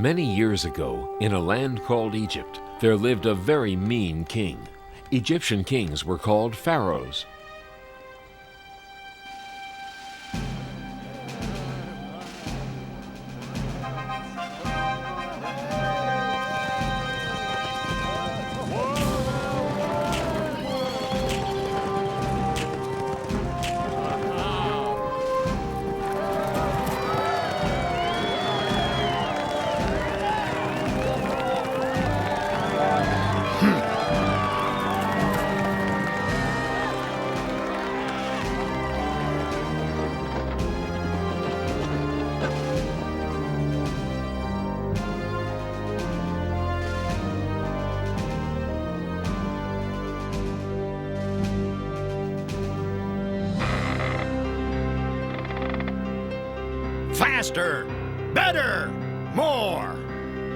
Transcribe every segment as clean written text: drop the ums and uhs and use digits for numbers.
Many years ago, in a land called Egypt, there lived a very mean king. Egyptian kings were called pharaohs. Faster! Better! More!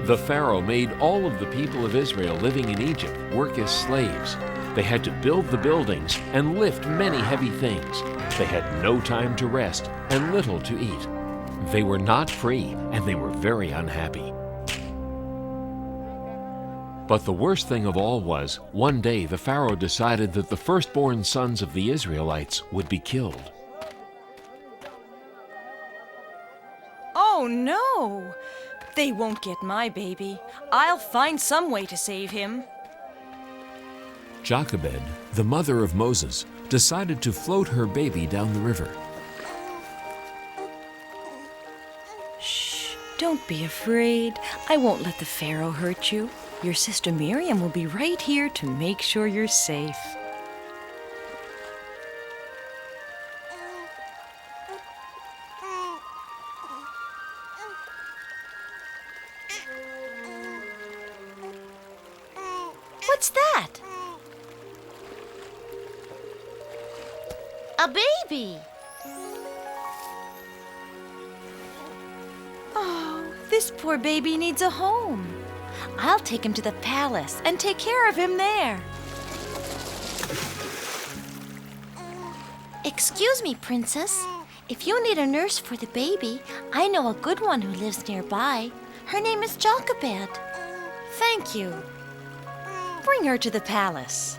The pharaoh made all of the people of Israel living in Egypt work as slaves. They had to build the buildings and lift many heavy things. They had no time to rest and little to eat. They were not free, and they were very unhappy. But the worst thing of all was, one day the pharaoh decided that the firstborn sons of the Israelites would be killed. Oh no! They won't get my baby. I'll find some way to save him. Jochebed, the mother of Moses, decided to float her baby down the river. Shh, don't be afraid. I won't let the Pharaoh hurt you. Your sister Miriam will be right here to make sure you're safe. What's that? A baby! Oh, this poor baby needs a home. I'll take him to the palace and take care of him there. Excuse me, Princess. If you need a nurse for the baby, I know a good one who lives nearby. Her name is Jochebed. Thank you. Bring her to the palace.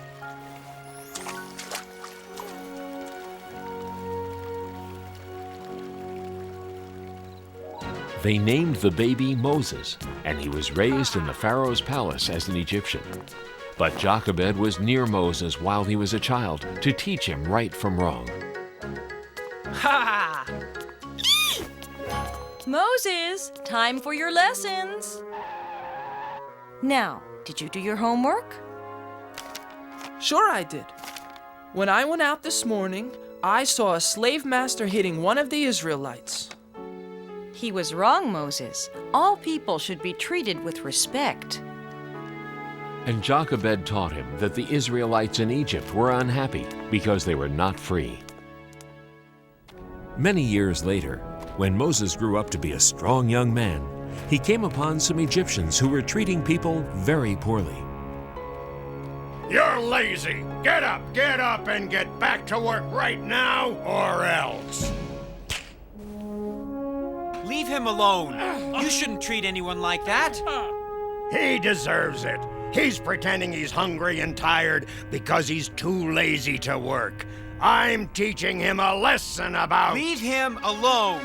They named the baby Moses, and he was raised in the pharaoh's palace as an Egyptian. But Jochebed was near Moses while he was a child to teach him right from wrong. Ha! Moses, time for your lessons. Now, did you do your homework? Sure I did. When I went out this morning, I saw a slave master hitting one of the Israelites. He was wrong, Moses. All people should be treated with respect. And Jochebed taught him that the Israelites in Egypt were unhappy because they were not free. Many years later, when Moses grew up to be a strong young man, he came upon some Egyptians who were treating people very poorly. You're lazy! Get up, and get back to work right now, or else! Leave him alone. You shouldn't treat anyone like that. He deserves it. He's pretending he's hungry and tired because he's too lazy to work. I'm teaching him a lesson about... Leave him alone.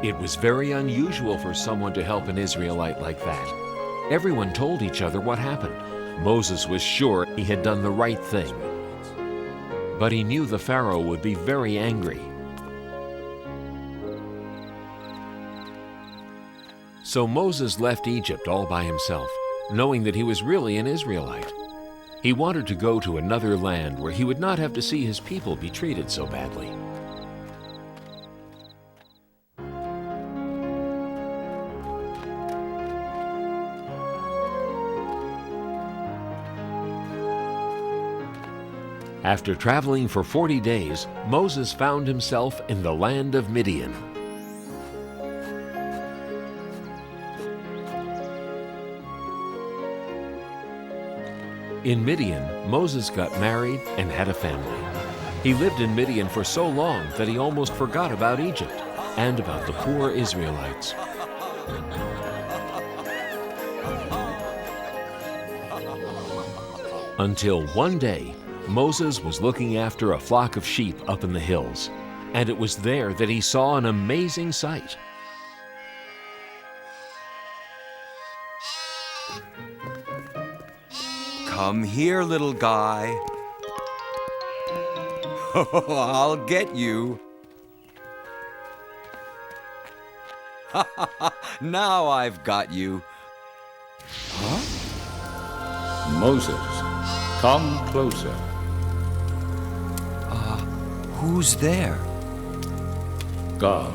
It was very unusual for someone to help an Israelite like that. Everyone told each other what happened. Moses was sure he had done the right thing. But he knew the Pharaoh would be very angry. So Moses left Egypt all by himself, knowing that he was really an Israelite. He wanted to go to another land where he would not have to see his people be treated so badly. After traveling for 40 days, Moses found himself in the land of Midian. In Midian, Moses got married and had a family. He lived in Midian for so long that he almost forgot about Egypt and about the poor Israelites. Until one day, Moses was looking after a flock of sheep up in the hills, and it was there that he saw an amazing sight. Come here, little guy. I'll get you. Now I've got you. Moses, come closer. Who's there? God,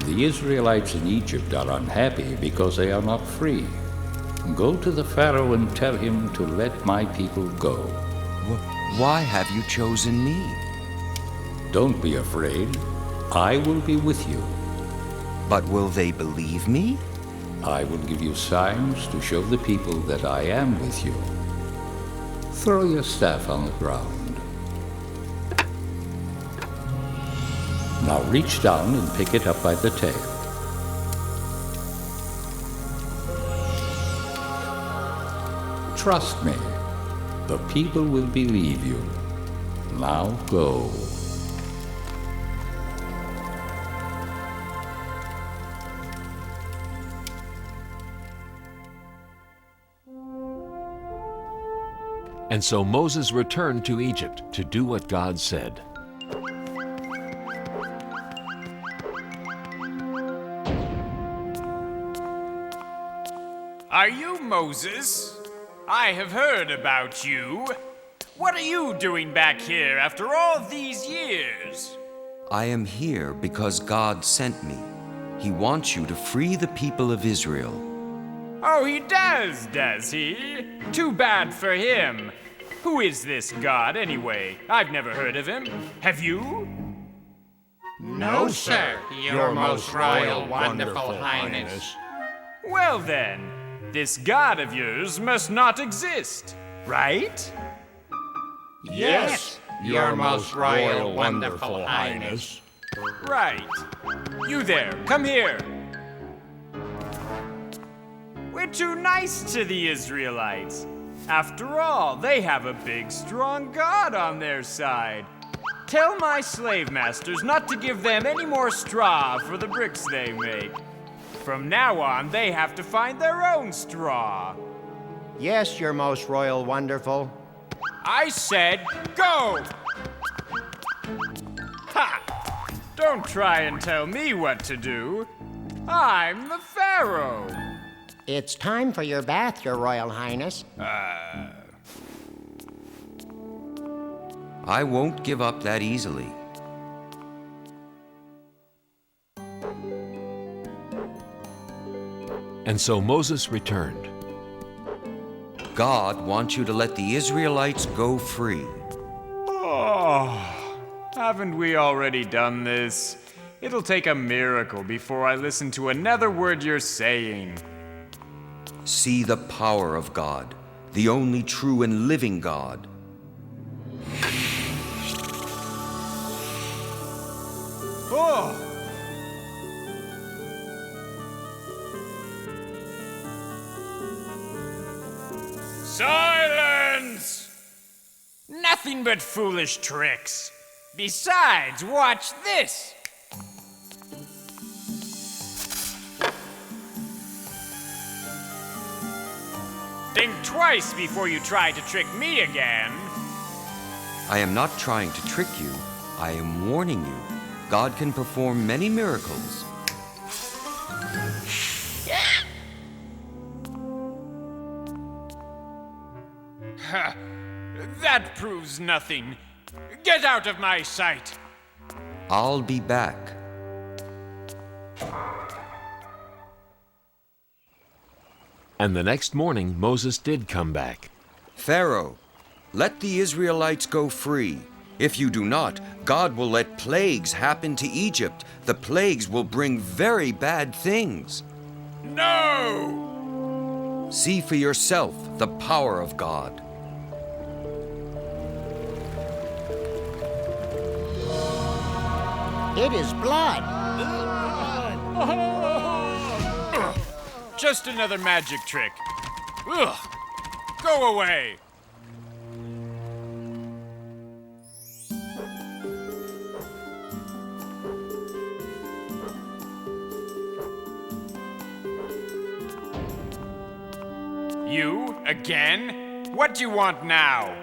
the Israelites in Egypt are unhappy because they are not free. Go to the Pharaoh and tell him to let my people go. Why have you chosen me? Don't be afraid. I will be with you. But will they believe me? I will give you signs to show the people that I am with you. Throw your staff on the ground. Now reach down and pick it up by the tail. Trust me, the people will believe you. Now go. And so Moses returned to Egypt to do what God said. Are you Moses? I have heard about you. What are you doing back here after all these years? I am here because God sent me. He wants you to free the people of Israel. Oh, he does he? Too bad for him. Who is this God, anyway? I've never heard of him. Have you? No, sir, your most royal, wonderful highness. Well then, this God of yours must not exist, right? Yes, your most royal, wonderful highness. Right. You there, come here. We're too nice to the Israelites. After all, they have a big, strong God on their side. Tell my slave masters not to give them any more straw for the bricks they make. From now on, they have to find their own straw. Yes, your most royal, wonderful. I said go! Ha! Don't try and tell me what to do. I'm the Pharaoh. It's time for your bath, your royal highness. I won't give up that easily. And so Moses returned. God wants you to let the Israelites go free. Oh, haven't we already done this? It'll take a miracle before I listen to another word you're saying. See the power of God, the only true and living God. Oh! Silence! Nothing but foolish tricks. Besides, watch this. Think twice before you try to trick me again. I am not trying to trick you. I am warning you. God can perform many miracles. Ha! That proves nothing. Get out of my sight. I'll be back. And the next morning, Moses did come back. Pharaoh, let the Israelites go free. If you do not, God will let plagues happen to Egypt. The plagues will bring very bad things. No! See for yourself the power of God. It is blood. Just another magic trick. Ugh. Go away. You again? What do you want now?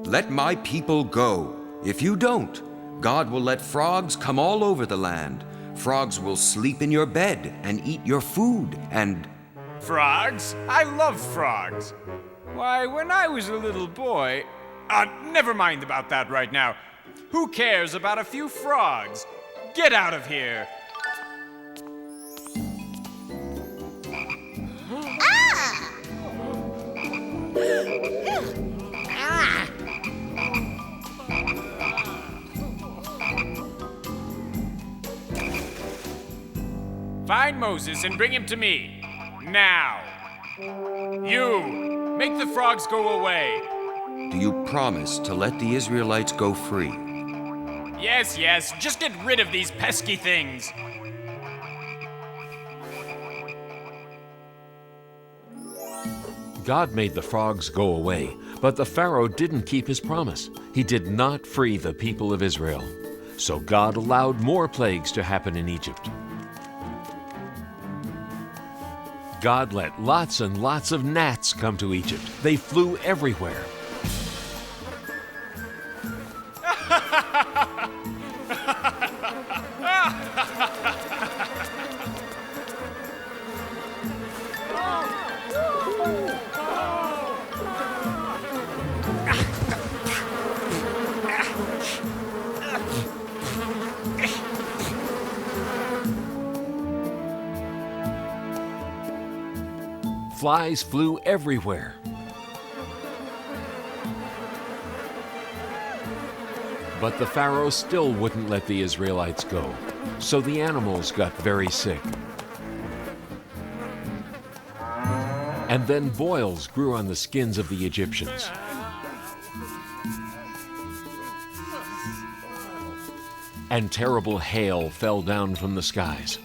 Let my people go. If you don't, God will let frogs come all over the land. Frogs will sleep in your bed and eat your food and... Frogs? I love frogs. Why, when I was a little boy... never mind about that right now. Who cares about a few frogs? Get out of here. Find Moses and bring him to me. Now. You! Make the frogs go away. Do you promise to let the Israelites go free? Yes, yes. Just get rid of these pesky things. God made the frogs go away, but the Pharaoh didn't keep his promise. He did not free the people of Israel. So God allowed more plagues to happen in Egypt. God let lots and lots of gnats come to Egypt. They flew everywhere. Flies flew everywhere. But the Pharaoh still wouldn't let the Israelites go, so the animals got very sick. And then boils grew on the skins of the Egyptians. And terrible hail fell down from the skies.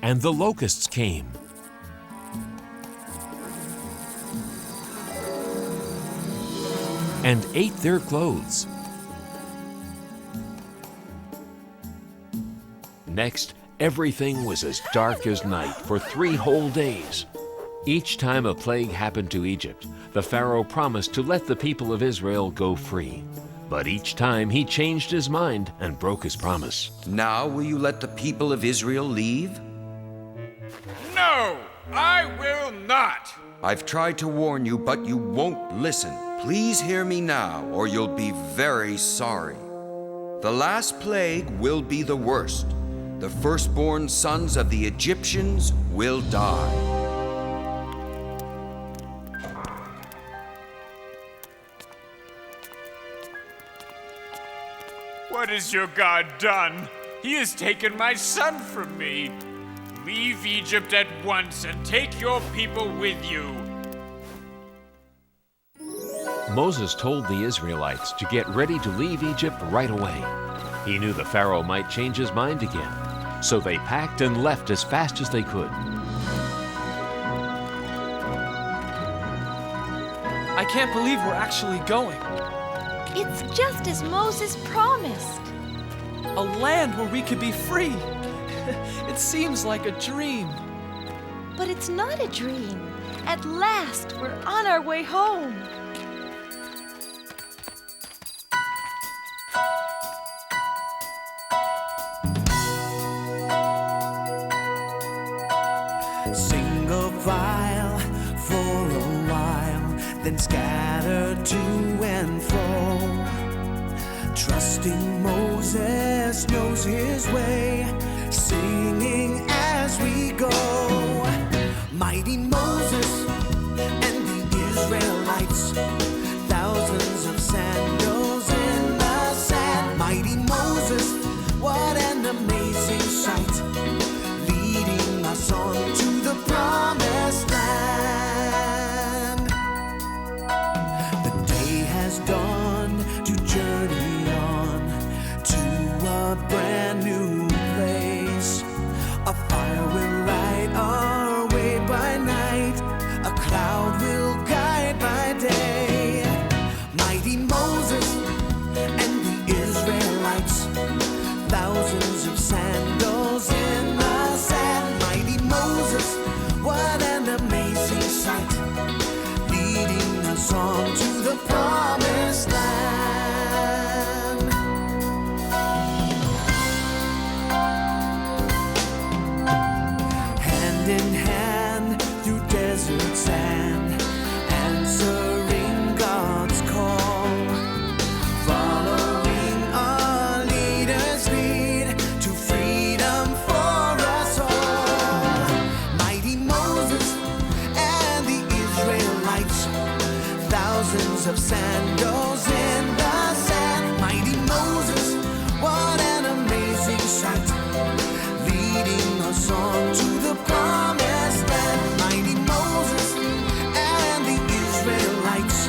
And the locusts came. And ate their clothes. Next, everything was as dark as night for 3 whole days. Each time a plague happened to Egypt, the Pharaoh promised to let the people of Israel go free. But each time he changed his mind and broke his promise. Now will you let the people of Israel leave? No, I will not. I've tried to warn you, but you won't listen. Please hear me now, or you'll be very sorry. The last plague will be the worst. The firstborn sons of the Egyptians will die. What has your God done? He has taken my son from me. Leave Egypt at once and take your people with you. Moses told the Israelites to get ready to leave Egypt right away. He knew the Pharaoh might change his mind again, so they packed and left as fast as they could. I can't believe we're actually going. It's just as Moses promised. A land where we could be free. It seems like a dream. But it's not a dream. At last, we're on our way home. Sing a while for a while, then scatter to and fro. Trusting Moses knows his way, singing as we go. Mighty Moses and the Israelites, thousands of sandals in the sand. Mighty Moses, what an amazing sight, leading us on to the promised land. The day has dawned. Israelites, thousands of sandals in the sand. Mighty Moses, what an amazing sight, leading us on to the promised land. Hand in hand through desert sand, answering God's call, following our leader's lead to freedom for us all. Mighty Moses and the Israelites, thousands of sandals in the sand. Mighty Moses, what an amazing sight, leading us on to the promised land. Mighty Moses and the Israelites,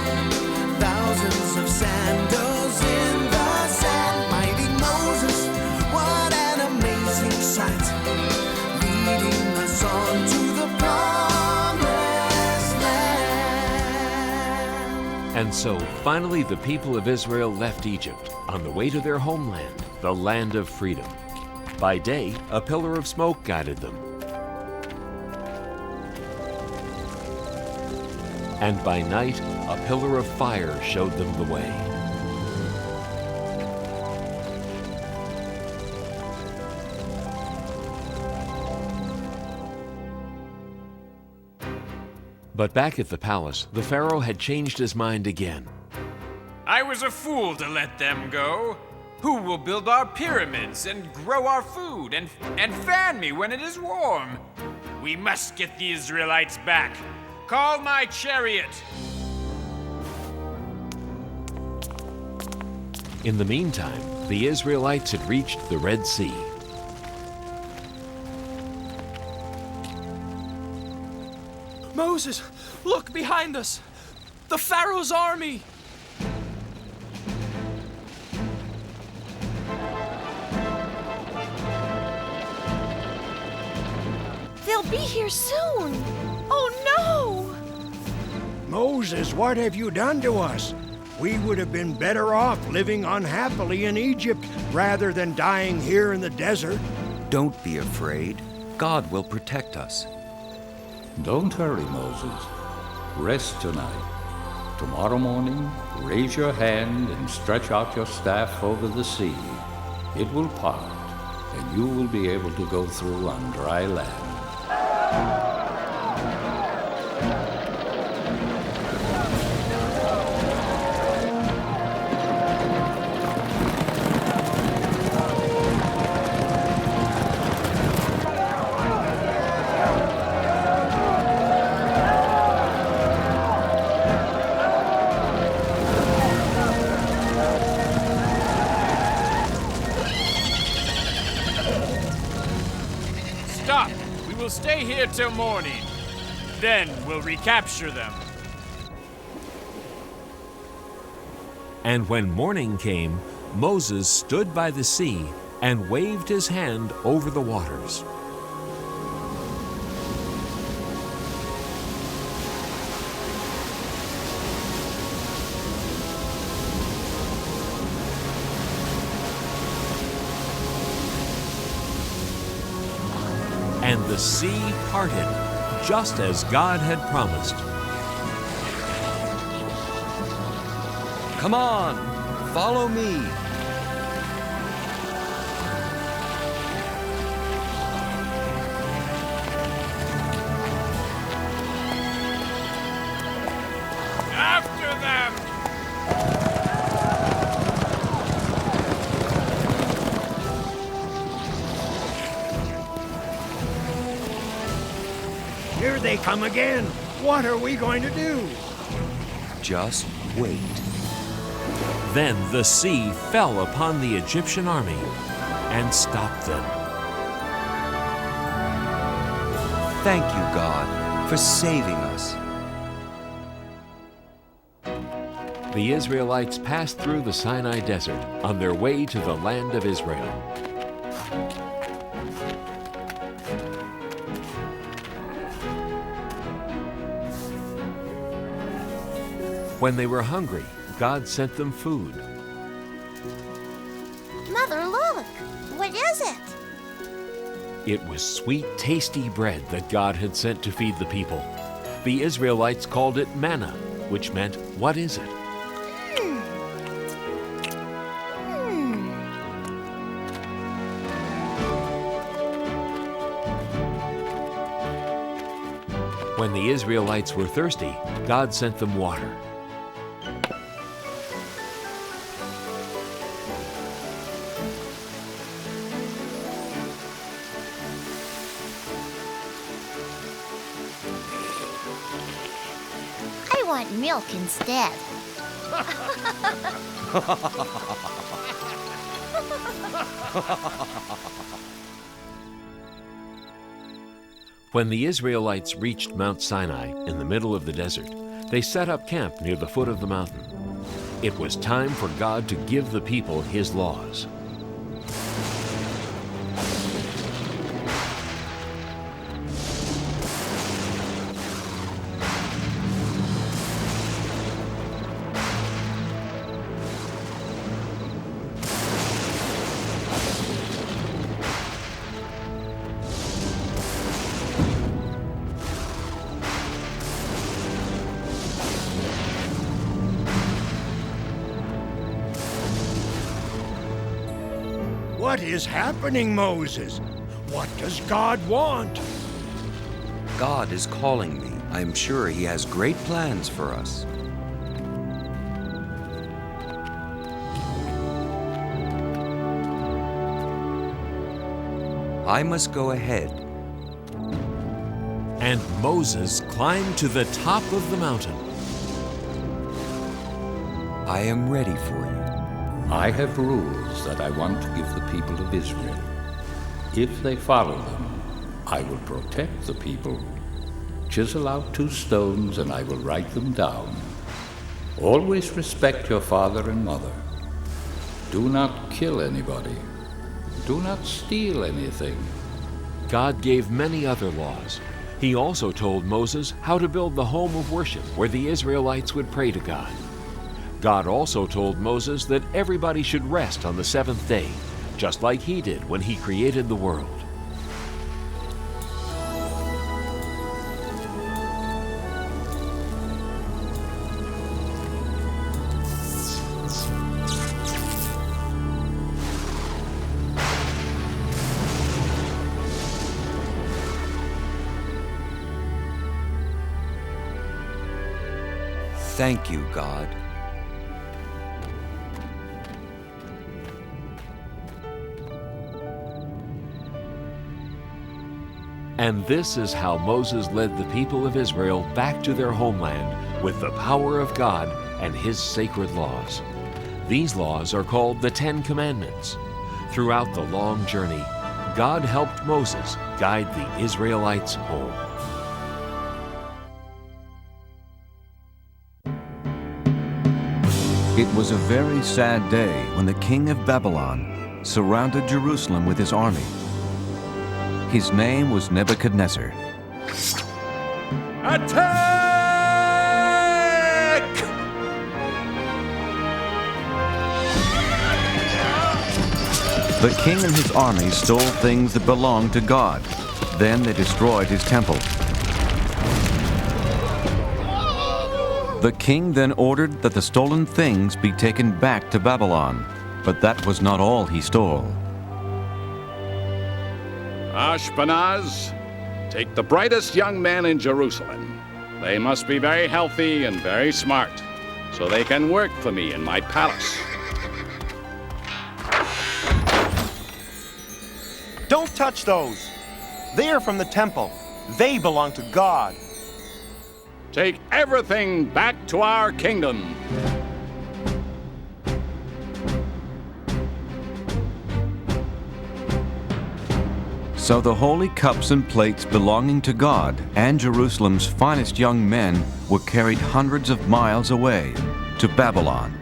thousands of sandals in the sand. Mighty Moses, what an amazing sight, leading us on to the promised land. And so, finally, the people of Israel left Egypt on the way to their homeland, the land of freedom. By day, a pillar of smoke guided them. And by night, a pillar of fire showed them the way. But back at the palace, the Pharaoh had changed his mind again. I was a fool to let them go. Who will build our pyramids and grow our food and fan me when it is warm? We must get the Israelites back. Call my chariot. In the meantime, the Israelites had reached the Red Sea. Moses, look behind us! The Pharaoh's army! They'll be here soon. Oh no! Moses, what have you done to us? We would have been better off living unhappily in Egypt rather than dying here in the desert. Don't be afraid. God will protect us. Don't hurry, Moses. Rest tonight. Tomorrow morning, raise your hand and stretch out your staff over the sea. It will part, and you will be able to go through on dry land. Stop! We will stay here till morning. Then we'll recapture them. And when morning came, Moses stood by the sea and waved his hand over the waters. And the sea parted, just as God had promised. Come on, follow me. After them! Here they come again. What are we going to do? Just wait. Then the sea fell upon the Egyptian army and stopped them. Thank you, God, for saving us. The Israelites passed through the Sinai Desert on their way to the land of Israel. When they were hungry, God sent them food. Mother, look. What is it? It was sweet, tasty bread that God had sent to feed the people. The Israelites called it manna, which meant, "What is it?" When the Israelites were thirsty, God sent them water. I want milk instead. When the Israelites reached Mount Sinai in the middle of the desert, they set up camp near the foot of the mountain. It was time for God to give the people His laws. What is happening, Moses? What does God want? God is calling me. I am sure He has great plans for us. I must go ahead. And Moses climbed to the top of the mountain. I am ready for you. I have rules that I want to give the people of Israel. If they follow them, I will protect the people. Chisel out 2 stones and I will write them down. Always respect your father and mother. Do not kill anybody. Do not steal anything. God gave many other laws. He also told Moses how to build the home of worship where the Israelites would pray to God. God also told Moses that everybody should rest on the 7th day, just like He did when He created the world. Thank you, God. And this is how Moses led the people of Israel back to their homeland with the power of God and His sacred laws. These laws are called the 10 Commandments. Throughout the long journey, God helped Moses guide the Israelites home. It was a very sad day when the king of Babylon surrounded Jerusalem with his army. His name was Nebuchadnezzar. Attack! The king and his army stole things that belonged to God. Then they destroyed his temple. The king then ordered that the stolen things be taken back to Babylon, but that was not all he stole. Ashpenaz, take the brightest young men in Jerusalem. They must be very healthy and very smart, so they can work for me in my palace. Don't touch those. They are from the temple. They belong to God. Take everything back to our kingdom. So the holy cups and plates belonging to God and Jerusalem's finest young men were carried hundreds of miles away to Babylon.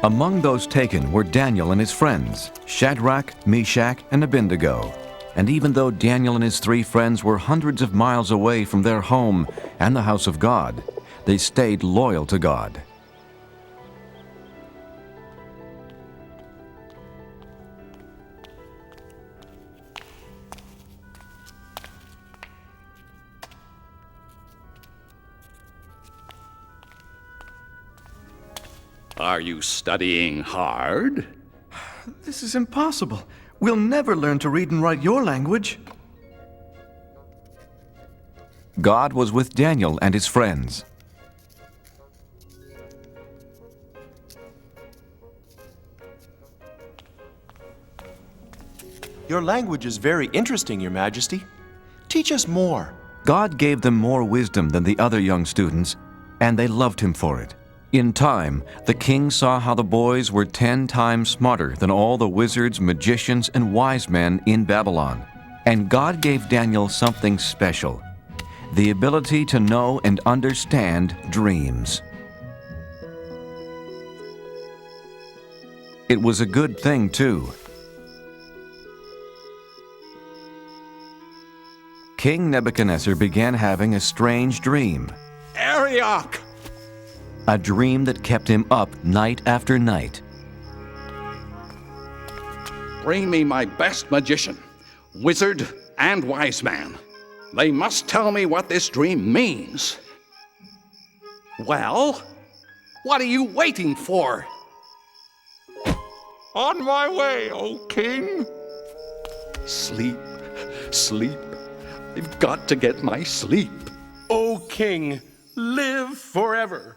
Among those taken were Daniel and his friends, Shadrach, Meshach, and Abednego. And even though Daniel and his 3 friends were hundreds of miles away from their home and the house of God, they stayed loyal to God. Are you studying hard? This is impossible. We'll never learn to read and write your language. God was with Daniel and his friends. Your language is very interesting, Your Majesty. Teach us more. God gave them more wisdom than the other young students, and they loved him for it. In time, the king saw how the boys were 10 times smarter than all the wizards, magicians, and wise men in Babylon. And God gave Daniel something special: the ability to know and understand dreams. It was a good thing, too. King Nebuchadnezzar began having a strange dream. Arioch! A dream that kept him up night after night. Bring me my best magician, wizard, and wise man. They must tell me what this dream means. Well, what are you waiting for? On my way, O king. Sleep, sleep. I've got to get my sleep. O king, live forever.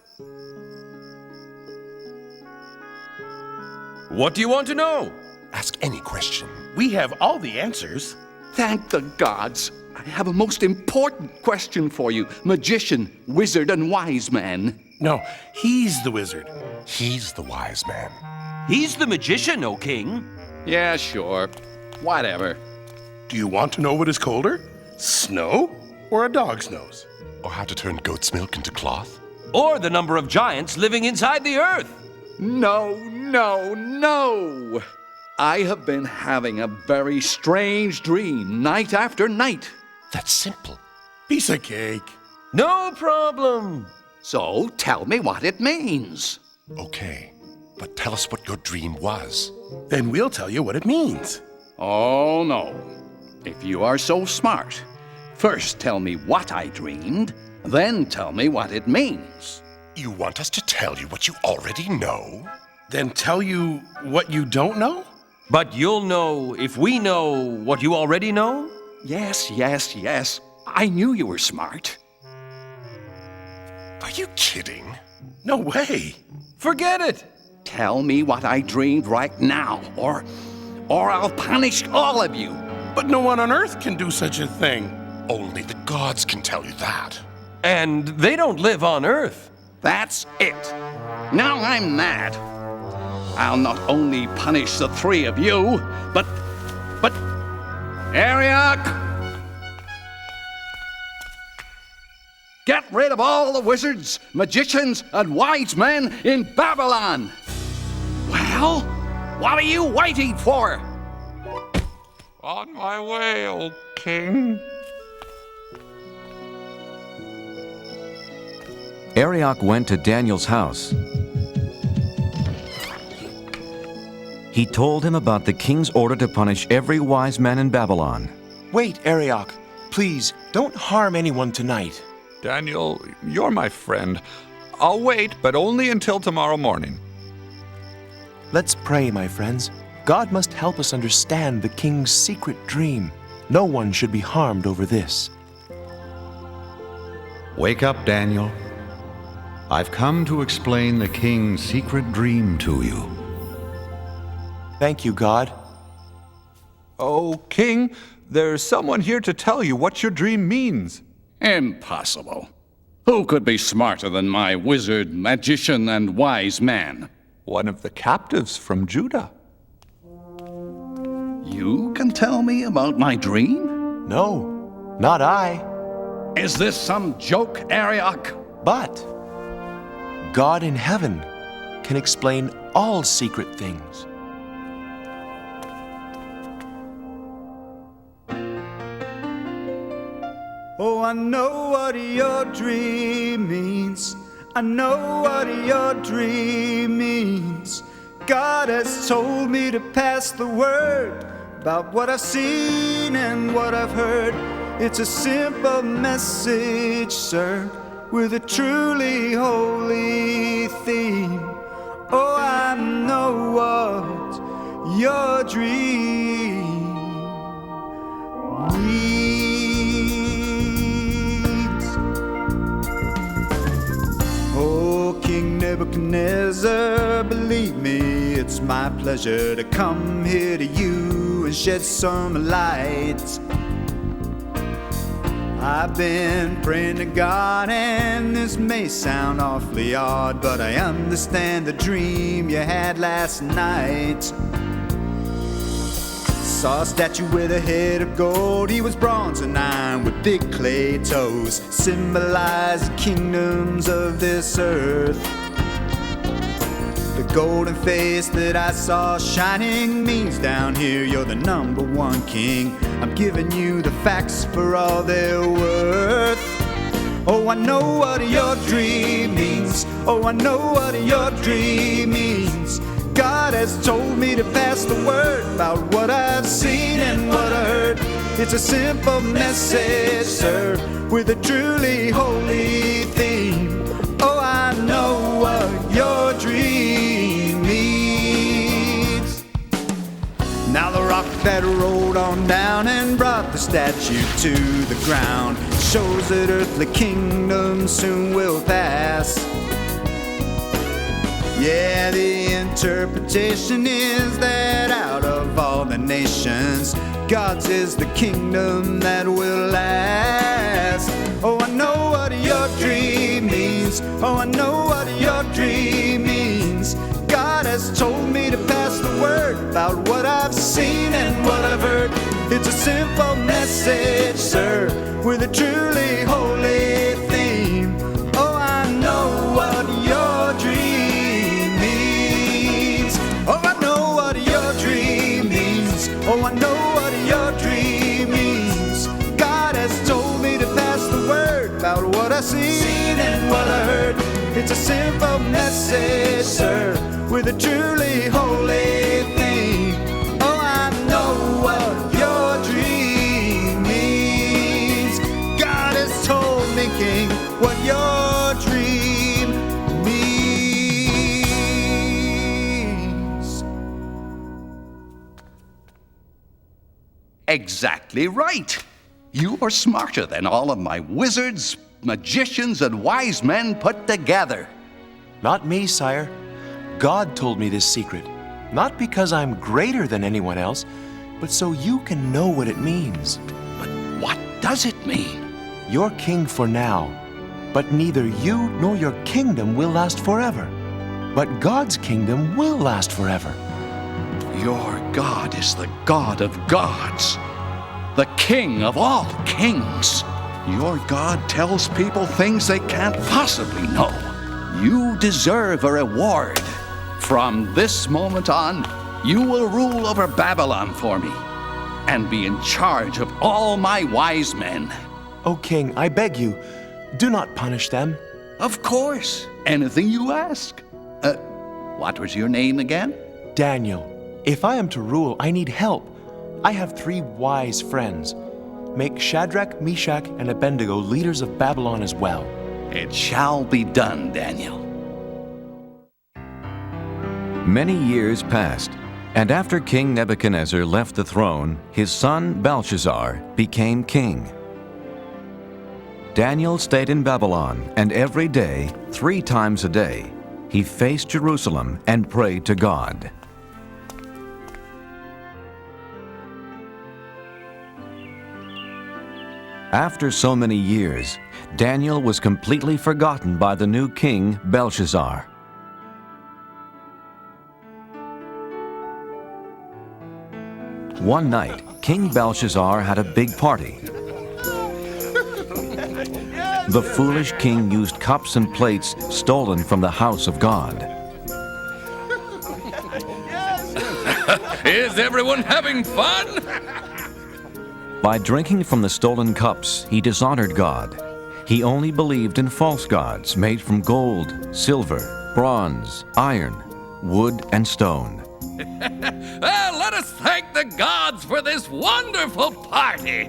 What do you want to know? Ask any question. We have all the answers. Thank the gods. I have a most important question for you, magician, wizard, and wise man. No, he's the wizard. He's the wise man. He's the magician, O king. Yeah, sure. Whatever. Do you want to know what is colder? Snow or a dog's nose? Or how to turn goat's milk into cloth? Or the number of giants living inside the earth. No, no, no! I have been having a very strange dream night after night. That's simple. Piece of cake. No problem. So tell me what it means. Okay, but tell us what your dream was. Then we'll tell you what it means. Oh, no. If you are so smart, first tell me what I dreamed, then tell me what it means. You want us to tell you what you already know? Then tell you what you don't know? But you'll know if we know what you already know? Yes, yes, yes. I knew you were smart. Are you kidding? No way. Forget it. Tell me what I dreamed right now, or I'll punish all of you. But no one on Earth can do such a thing. Only the gods can tell you that. And they don't live on Earth. That's it. Now I'm mad. I'll not only punish the 3 of you, but Arioch! Get rid of all the wizards, magicians, and wise men in Babylon! Well, what are you waiting for? On my way, O king. Arioch went to Daniel's house. He told him about the king's order to punish every wise man in Babylon. Wait, Arioch. Please, don't harm anyone tonight. Daniel, you're my friend. I'll wait, but only until tomorrow morning. Let's pray, my friends. God must help us understand the king's secret dream. No one should be harmed over this. Wake up, Daniel. I've come to explain the king's secret dream to you. Thank you, God. Oh, king, there's someone here to tell you what your dream means. Impossible. Who could be smarter than my wizard, magician, and wise man? One of the captives from Judah. You can tell me about my dream? No, not I. Is this some joke, Arioch? But God in heaven can explain all secret things. Oh, I know what your dream means. I know what your dream means. God has told me to pass the word about what I've seen and what I've heard. It's a simple message, sir, with a truly holy theme. Oh, I know what your dream means. Oh, King Nebuchadnezzar, believe me, it's my pleasure to come here to you and shed some light. I've been praying to God, and this may sound awfully odd, but I understand the dream you had last night. Saw a statue with a head of gold. He was bronze and iron with big clay toes, symbolized the kingdoms of this earth. The golden face that I saw shining means down here you're the number one king. I'm giving you the facts for all they're worth. Oh, I know what your dream means. Oh, I know what your dream means. God has told me to pass the word about what I've seen and what I heard. It's a simple message, sir, with a truly holy theme. Oh, I know what your dream means. Now the rock that rolled on down and brought the statue to the ground shows that earthly kingdoms soon will pass. Yeah, the interpretation is that out of all the nations, God's is the kingdom that will last. Oh, I know what your dream means. Oh, I know what your dream means. God has told me to pass the word about what I've seen and what I've heard. It's a simple message, sir, with a truly holy theme. Oh, I know what your dream means. Oh, I know what your dream means. Oh, I know what your dream means. God has told me to pass the word about what I've seen and what I heard. It's a simple message, sir, with a truly holy theme. Oh, I know what your dream means. God has told me, King, what your dream means. Exactly right. You are smarter than all of my wizards, magicians, and wise men put together. Not me, sire. God told me this secret, not because I'm greater than anyone else, but so you can know what it means. But what does it mean? You're king for now, but neither you nor your kingdom will last forever. But God's kingdom will last forever. Your God is the God of gods, the King of all kings. Your God tells people things they can't possibly know. You deserve a reward. From this moment on, you will rule over Babylon for me and be in charge of all my wise men. O king, I beg you, do not punish them. Of course, anything you ask. What was your name again? Daniel. If I am to rule, I need help. I have 3 wise friends. Make Shadrach, Meshach, and Abednego leaders of Babylon as well. It shall be done, Daniel. Many years passed, and after King Nebuchadnezzar left the throne, his son Belshazzar became king. Daniel stayed in Babylon, and every day, 3 times a day, he faced Jerusalem and prayed to God. After so many years, Daniel was completely forgotten by the new king, Belshazzar. One night, King Belshazzar had a big party. The foolish king used cups and plates stolen from the house of God. Is everyone having fun? By drinking from the stolen cups, he dishonored God. He only believed in false gods made from gold, silver, bronze, iron, wood, and stone. Well, let us thank the gods for this wonderful party.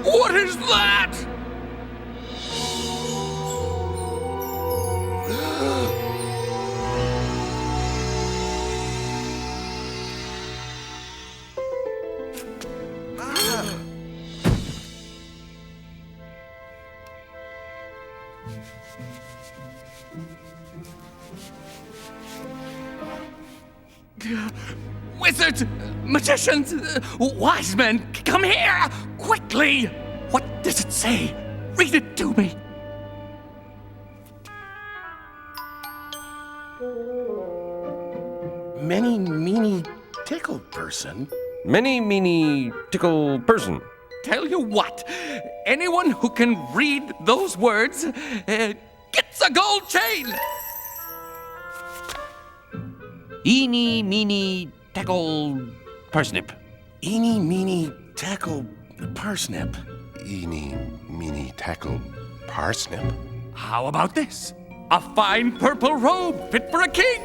What is that? Wizards, magicians, wise men, come here! Quickly! What does it say? Read it to me. Many, meany, tickle person. Many, meany, tickle person. Tell you what, anyone who can read those words gets a gold chain! Eeny, meeny, tackle, parsnip. Eeny, meeny, tackle, parsnip. Eeny, meeny, tackle, parsnip. How about this? A fine purple robe fit for a king.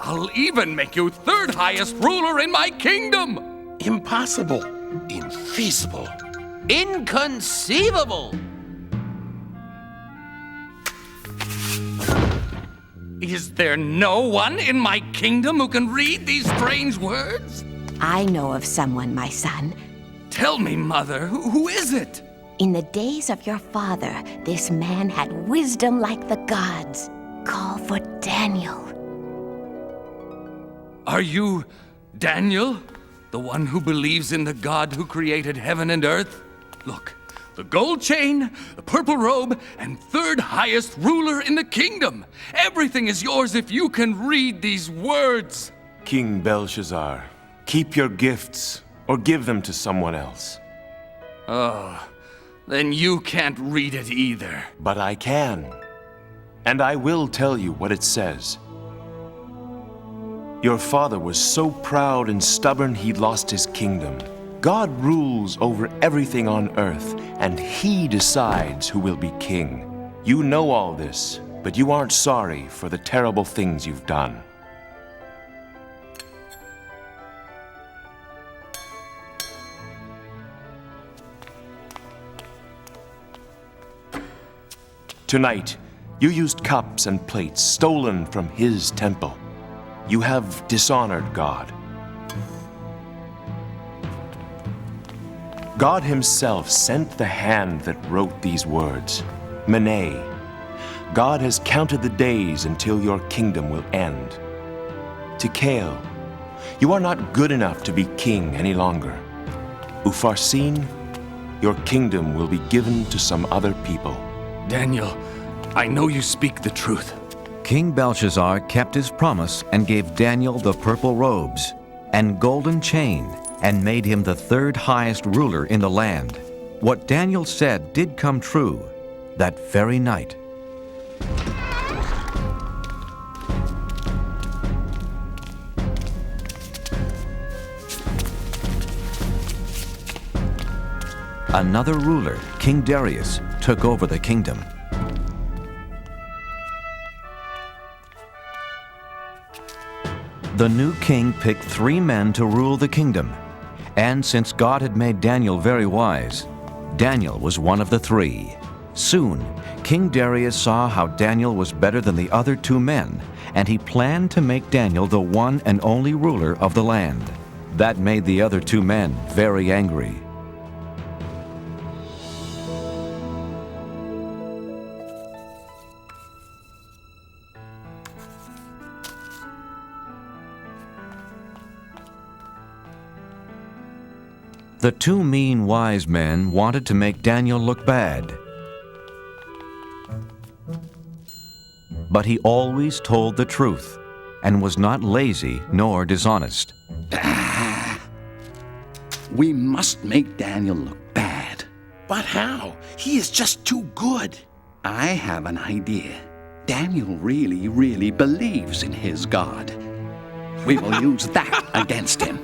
I'll even make you third highest ruler in my kingdom. Impossible. Infeasible. Inconceivable. Is there no one in my kingdom who can read these strange words? I know of someone, my son. Tell me, Mother, who is it? In the days of your father, this man had wisdom like the gods. Call for Daniel. Are you Daniel? The one who believes in the God who created heaven and earth? Look, the gold chain, the purple robe, and third highest ruler in the kingdom. Everything is yours if you can read these words. King Belshazzar, keep your gifts or give them to someone else. Oh, then you can't read it either. But I can. And I will tell you what it says. Your father was so proud and stubborn he lost his kingdom. God rules over everything on earth, and he decides who will be king. You know all this, but you aren't sorry for the terrible things you've done. Tonight, you used cups and plates stolen from his temple. You have dishonored God. God himself sent the hand that wrote these words, Mene. God has counted the days until your kingdom will end. Tikal, you are not good enough to be king any longer. Upharsin, your kingdom will be given to some other people. Daniel, I know you speak the truth. King Belshazzar kept his promise and gave Daniel the purple robes and golden chain and made him the third highest ruler in the land. What Daniel said did come true that very night. Another ruler, King Darius, took over the kingdom. The new king picked 3 men to rule the kingdom. And since God had made Daniel very wise, Daniel was one of the 3. Soon, King Darius saw how Daniel was better than the other 2 men, and he planned to make Daniel the one and only ruler of the land. That made the other 2 men very angry. The 2 mean wise men wanted to make Daniel look bad. But he always told the truth and was not lazy nor dishonest. We must make Daniel look bad. But how? He is just too good. I have an idea. Daniel really, really believes in his God. We will use that against him.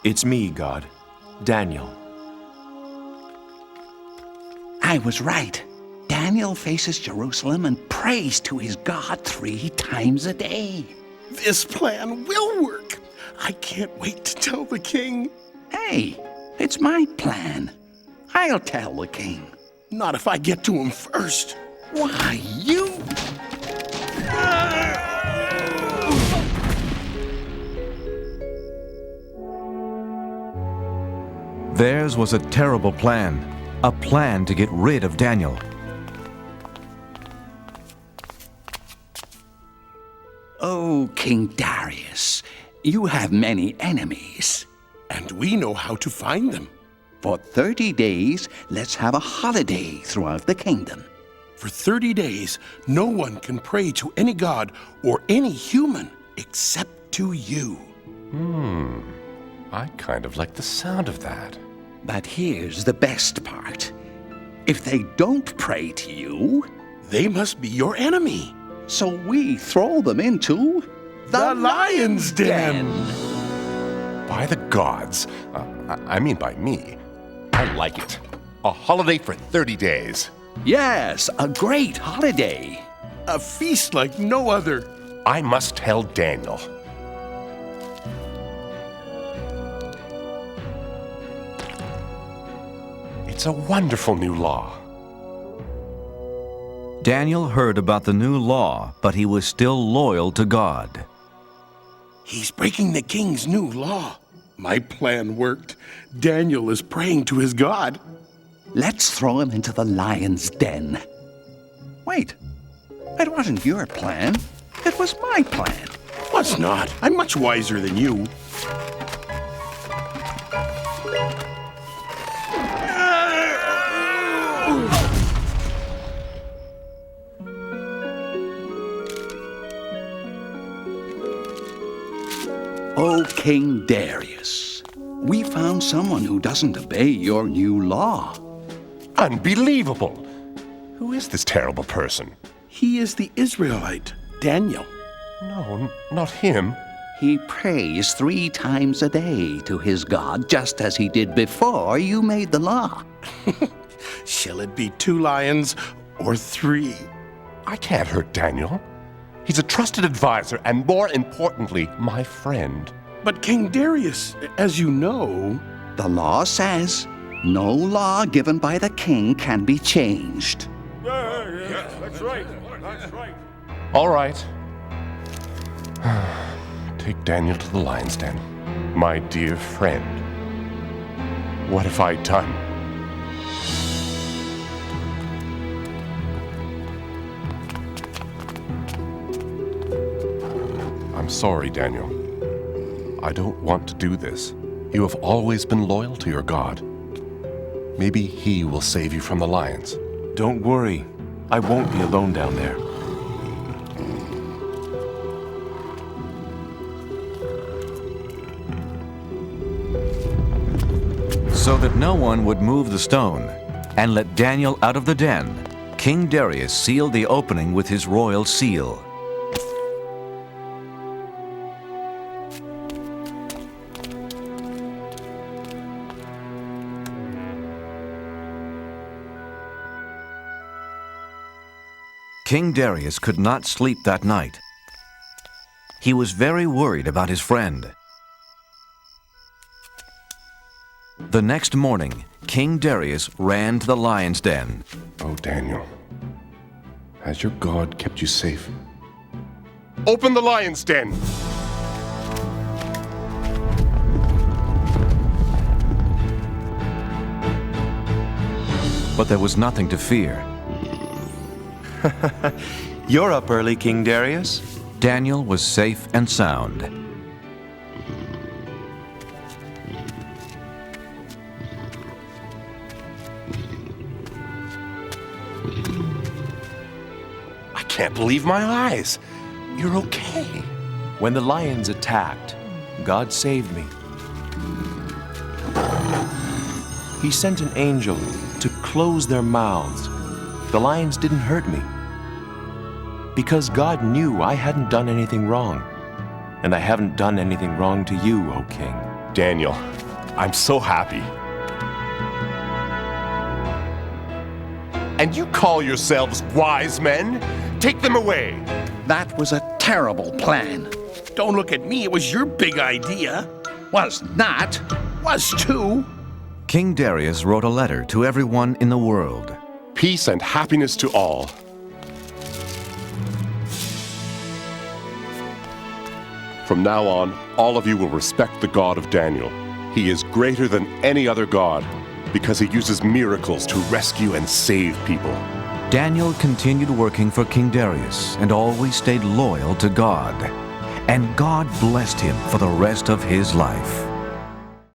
It's me, God. Daniel. I was right. Daniel faces Jerusalem and prays to his God 3 times a day. This plan will work. I can't wait to tell the king. Hey, it's my plan. I'll tell the king. Not if I get to him first. Why, you... Theirs was a terrible plan, a plan to get rid of Daniel. Oh, King Darius, you have many enemies. And we know how to find them. For 30 days, let's have a holiday throughout the kingdom. For 30 days, no one can pray to any god or any human except to you. I kind of like the sound of that. But here's the best part. If they don't pray to you, they must be your enemy. So we throw them into the lion's den. By the gods, I mean by me, I like it. A holiday for 30 days. Yes, a great holiday. A feast like no other. I must tell Daniel. It's a wonderful new law. Daniel heard about the new law, but he was still loyal to God. He's breaking the king's new law. My plan worked. Daniel is praying to his God. Let's throw him into the lion's den. Wait, it wasn't your plan. It was my plan. Was not. I'm much wiser than you. Oh, King Darius, we found someone who doesn't obey your new law. Unbelievable! Who is this terrible person? He is the Israelite, Daniel. No, not him. He prays 3 times a day to his God, just as he did before you made the law. Shall it be 2 lions or 3? I can't hurt Daniel. He's a trusted advisor and, more importantly, my friend. But King Darius, as you know... The law says no law given by the king can be changed. Yeah, that's right. That's right. All right. Take Daniel to the lion's den. My dear friend. What have I done? I'm sorry, Daniel. I don't want to do this. You have always been loyal to your God. Maybe he will save you from the lions. Don't worry. I won't be alone down there. So that no one would move the stone and let Daniel out of the den, King Darius sealed the opening with his royal seal. King Darius could not sleep that night. He was very worried about his friend. The next morning, King Darius ran to the lion's den. Oh, Daniel, has your God kept you safe? Open the lion's den! But there was nothing to fear. You're up early, King Darius. Daniel was safe and sound. I can't believe my eyes. You're okay. When the lions attacked, God saved me. He sent an angel to close their mouths. The lions didn't hurt me. Because God knew I hadn't done anything wrong. And I haven't done anything wrong to you, O King. Daniel, I'm so happy. And you call yourselves wise men? Take them away. That was a terrible plan. Don't look at me, it was your big idea. Was not. Was too. King Darius wrote a letter to everyone in the world. Peace and happiness to all. From now on, all of you will respect the God of Daniel. He is greater than any other God because he uses miracles to rescue and save people. Daniel continued working for King Darius and always stayed loyal to God. And God blessed him for the rest of his life.